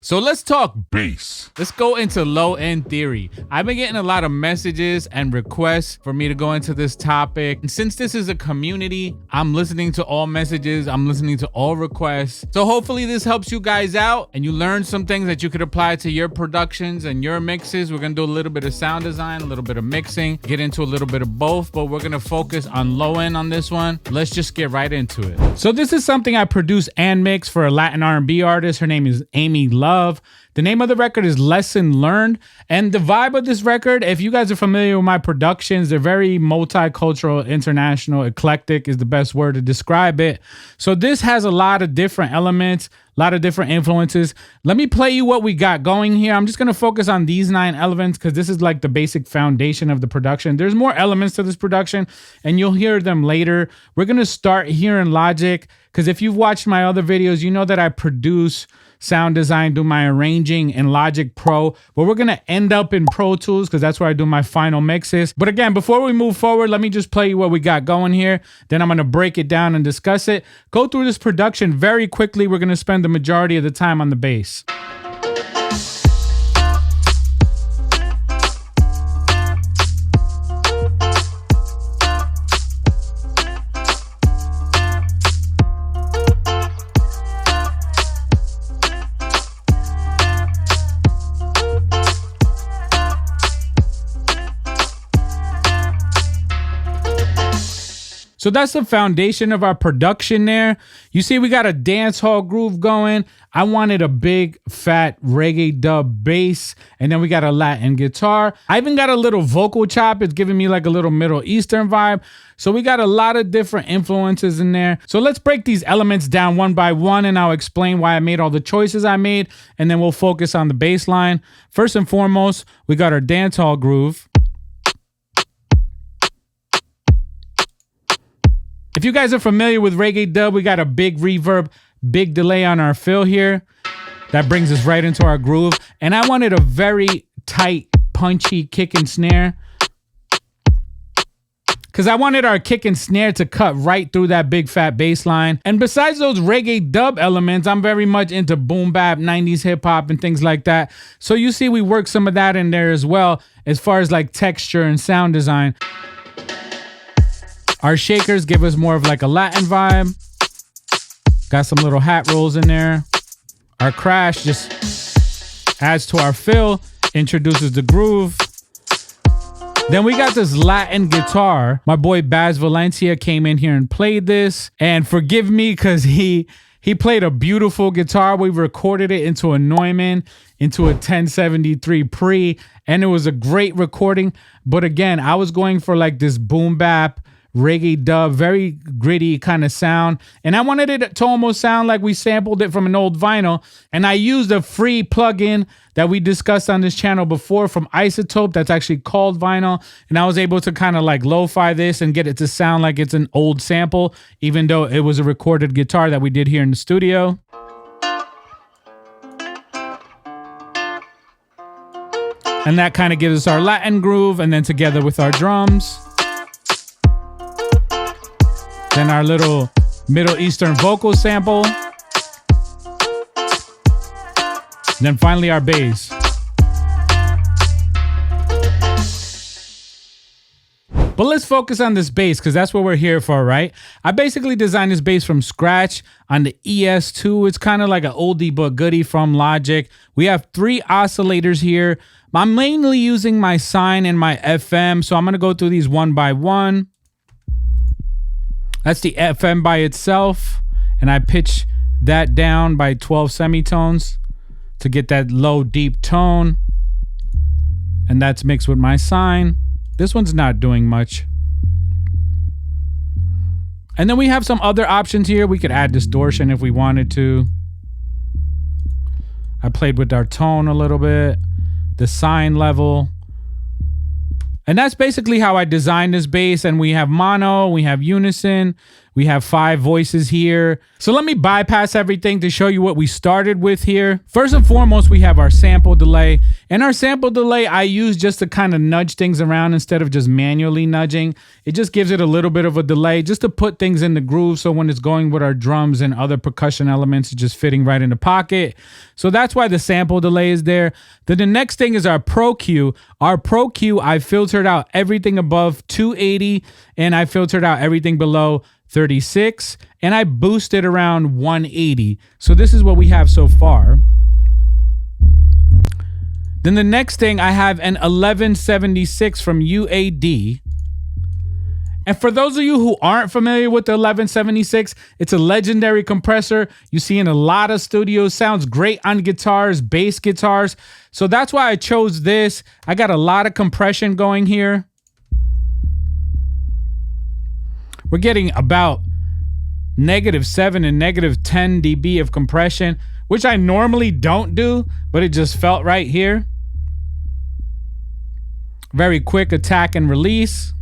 So let's talk bass. Let's go into low end theory. I've been getting a lot of messages and requests for me to go into this topic. And since this is a community, I'm listening to all messages. I'm listening to all requests. So hopefully this helps you guys out and you learn some things that you could apply to your productions and your mixes. We're gonna do a little bit of sound design, a little bit of mixing, get into a little bit of both, but we're gonna focus on low end on this one. Let's just get right into it. So this is something I produce and mix for a Latin R&B artist. Her name is Ame Luv. The name of the record is Lesson Learned. And the vibe of this record, if you guys are familiar with my productions, they're very multicultural, international, eclectic is the best word to describe it. So this has a lot of different elements, a lot of different influences. Let me play you what we got going here. I'm just going to focus on these 9 elements because this is like the basic foundation of the production. There's more elements to this production and you'll hear them later. We're going to start here in Logic because if you've watched my other videos, you know that I produce sound design, do my arranging in Logic Pro, but we're gonna end up in Pro Tools because that's where I do my final mixes. But again, before we move forward, let me just play you what we got going here. Then I'm gonna break it down and discuss it. Go through this production very quickly. We're gonna spend the majority of the time on the bass. So that's the foundation of our production there. You see, we got a dance hall groove going. I wanted a big, fat reggae dub bass. And then we got a Latin guitar. I even got a little vocal chop. It's giving me like a little Middle Eastern vibe. So we got a lot of different influences in there. So let's break these elements down one by one and I'll explain why I made all the choices I made. And then we'll focus on the bass line. First and foremost, we got our dance hall groove. If you guys are familiar with reggae dub, we got a big reverb, big delay on our fill here. That brings us right into our groove. And I wanted a very tight, punchy kick and snare. Because I wanted our kick and snare to cut right through that big fat bass line. And besides those reggae dub elements, I'm very much into boom bap, 90s hip hop and things like that. So you see we work some of that in there as well as far as like texture and sound design. Our shakers give us more of like a Latin vibe. Got some little hat rolls in there. Our crash just adds to our fill, introduces the groove. Then we got this Latin guitar. My boy Baz Valencia came in here and played this. And forgive me because he played a beautiful guitar. We recorded it into a Neumann, into a 1073 pre, and it was a great recording. But again, I was going for like this boom bap, reggae dub, very gritty kind of sound. And I wanted it to almost sound like we sampled it from an old vinyl. And I used a free plugin that we discussed on this channel before from Isotope that's actually called Vinyl. And I was able to kind of like lo-fi this and get it to sound like it's an old sample, even though it was a recorded guitar that we did here in the studio. And that kind of gives us our Latin groove, and then together with our drums. Then our little Middle Eastern vocal sample. Then finally our bass. But let's focus on this bass because that's what we're here for, right? I basically designed this bass from scratch on the ES2. It's kind of like an oldie but goodie from Logic. We have 3 oscillators here. I'm mainly using my sine and my FM, so I'm going to go through these one by one. That's the FM by itself, and I pitch that down by 12 semitones to get that low, deep tone. And that's mixed with my sine. This one's not doing much. And then we have some other options here. We could add distortion if we wanted to. I played with our tone a little bit, the sine level. And that's basically how I designed this bass. And we have mono, we have unison, We have 5 voices here. So let me bypass everything to show you what we started with here. First and foremost, we have our sample delay. And our sample delay I use just to kind of nudge things around instead of just manually nudging. It just gives it a little bit of a delay just to put things in the groove, so when it's going with our drums and other percussion elements, it's just fitting right in the pocket. So that's why the sample delay is there. Then the next thing is our Pro Q. Our Pro Q, I filtered out everything above 280 and I filtered out everything below 36 and I boosted around 180. So this is what we have so far. Then the next thing, I have an 1176 from UAD. And for those of you who aren't familiar with the 1176, it's a legendary compressor you see in a lot of studios. Sounds great on guitars, bass guitars. So that's why I chose this. I got a lot of compression going here. We're getting about -7 and -10 dB of compression, which I normally don't do, but it just felt right here. Very quick attack and release.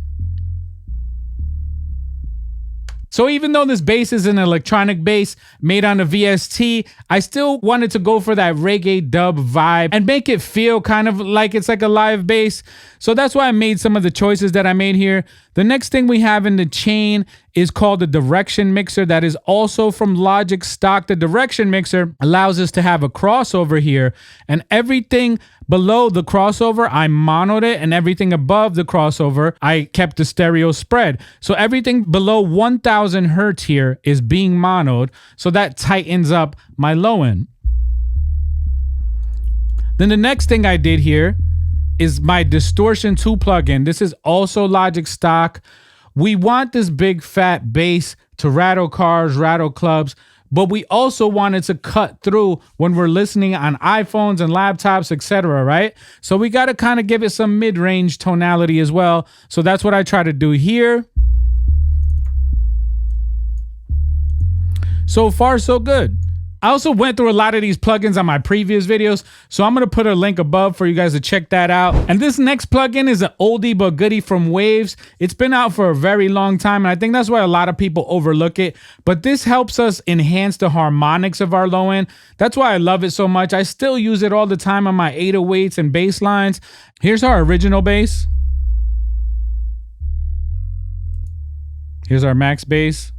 So even though this bass is an electronic bass made on a VST, I still wanted to go for that reggae dub vibe and make it feel kind of like it's like a live bass. So that's why I made some of the choices that I made here. The next thing we have in the chain is called the direction mixer. That is also from Logic stock. The direction mixer allows us to have a crossover here, and everything below the crossover, I monoed it, and everything above the crossover, I kept the stereo spread. So everything below 1000 hertz here is being monoed, so that tightens up my low end. Then the next thing I did here is my Distortion 2 plugin. This is also Logic stock. We want this big fat bass to rattle cars, rattle clubs, but we also wanted to cut through when we're listening on iPhones and laptops, etc., right? So we got to kind of give it some mid-range tonality as well. So that's what I try to do here. So far, so good. I also went through a lot of these plugins on my previous videos, so I'm going to put a link above for you guys to check that out. And this next plugin is an oldie but goodie from Waves. It's been out for a very long time, and I think that's why a lot of people overlook it. But this helps us enhance the harmonics of our low end. That's why I love it so much. I still use it all the time on my 808s and bass lines. Here's our original bass. Here's our Maxxbass.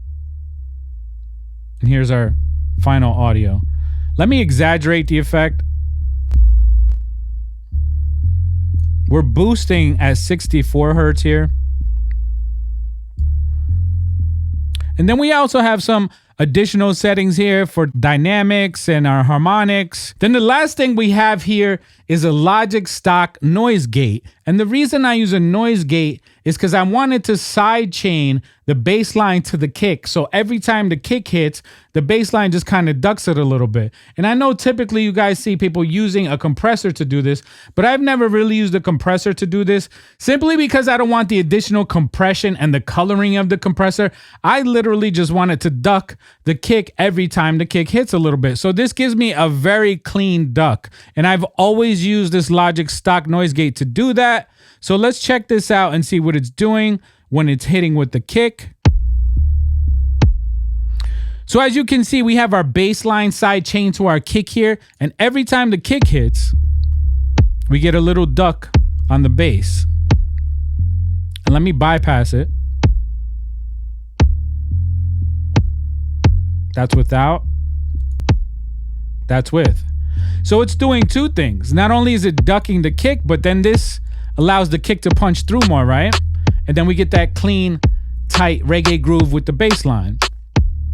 And here's our final audio. Let me exaggerate the effect. We're boosting at 64 hertz here. And then we also have some additional settings here for dynamics and our harmonics. Then the last thing we have here is a Logic stock noise gate. And the reason I use a noise gate is because I wanted to side chain the bass line to the kick. So every time the kick hits, the bass line just kind of ducks it a little bit. And I know typically you guys see people using a compressor to do this, but I've never really used a compressor to do this, simply because I don't want the additional compression and the coloring of the compressor. I literally just wanted to duck the kick every time the kick hits a little bit. So this gives me a very clean duck. And I've always used this Logic stock noise gate to do that. So let's check this out and see what it's doing when it's hitting with the kick. So as you can see, we have our bass line side chain to our kick here. And every time the kick hits, we get a little duck on the bass. And let me bypass it. That's without. That's with. So it's doing two things. Not only is it ducking the kick, but then this allows the kick to punch through more, right? And then we get that clean, tight reggae groove with the bass line,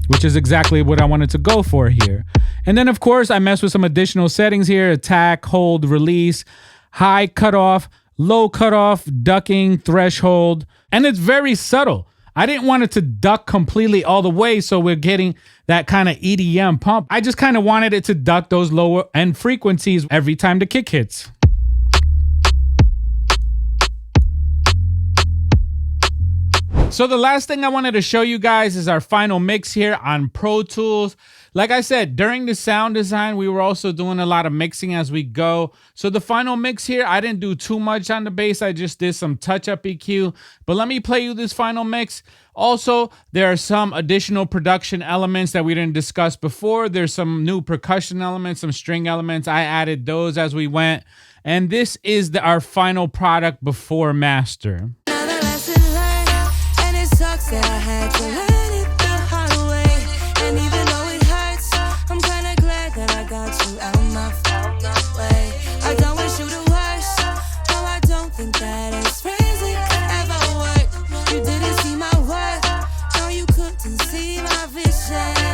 which is exactly what I wanted to go for here. And then, of course, I messed with some additional settings here: attack, hold, release, high cutoff, low cutoff, ducking, threshold. And it's very subtle. I didn't want it to duck completely all the way, so we're getting that kind of EDM pump. I just kind of wanted it to duck those lower end frequencies every time the kick hits. So the last thing I wanted to show you guys is our final mix here on Pro Tools. Like I said, during the sound design, we were also doing a lot of mixing as we go. So the final mix here, I didn't do too much on the bass. I just did some touch-up EQ. But let me play you this final mix. Also, there are some additional production elements that we didn't discuss before. There's some new percussion elements, some string elements. I added those as we went. And this is our final product before master. Another lesson learned, and it sucks that I had to learn it the hard way. And even though it hurts, I'm kinda glad that I got you out my fucking way. I don't wish you the worst, no, I don't think that it's crazy could ever work. You didn't see my worth, no, you couldn't see my vision.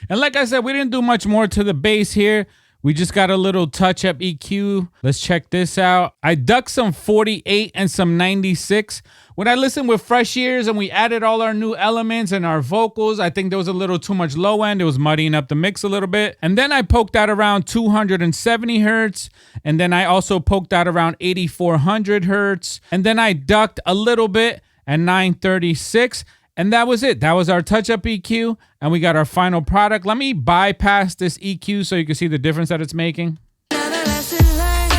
And like I said, we didn't do much more to the bass here. We just got a little touch-up EQ. Let's check this out. I ducked some 48 and some 96. When I listened with fresh ears and we added all our new elements and our vocals, I think there was a little too much low end. It was muddying up the mix a little bit. And then I poked out around 270 hertz. And then I also poked out around 8400 hertz. And then I ducked a little bit at 936. And that was it. That was our touch-up EQ, and we got our final product. Let me bypass this EQ so you can see the difference that it's making. Another lesson learned,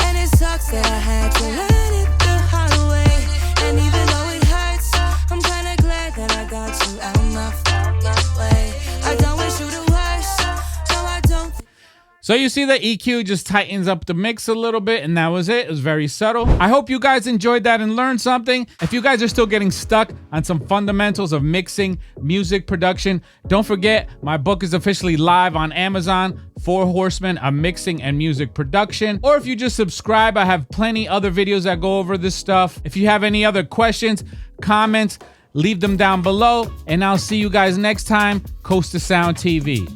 and it sucks that I had to learn it the hard way. And even though it hurts, I'm kinda glad that I got you out my fucking way. I don't wish you the worst, no, I don't. So you see the EQ just tightens up the mix a little bit, and that was it. It was very subtle. I hope you guys enjoyed that and learned something. If you guys are still getting stuck on some fundamentals of mixing, music production, don't forget my book is officially live on Amazon, 4 Horsemen of Mixing and Music Production. Or if you just subscribe, I have plenty other videos that go over this stuff. If you have any other questions, comments, leave them down below, and I'll see you guys next time. Costa Sound TV.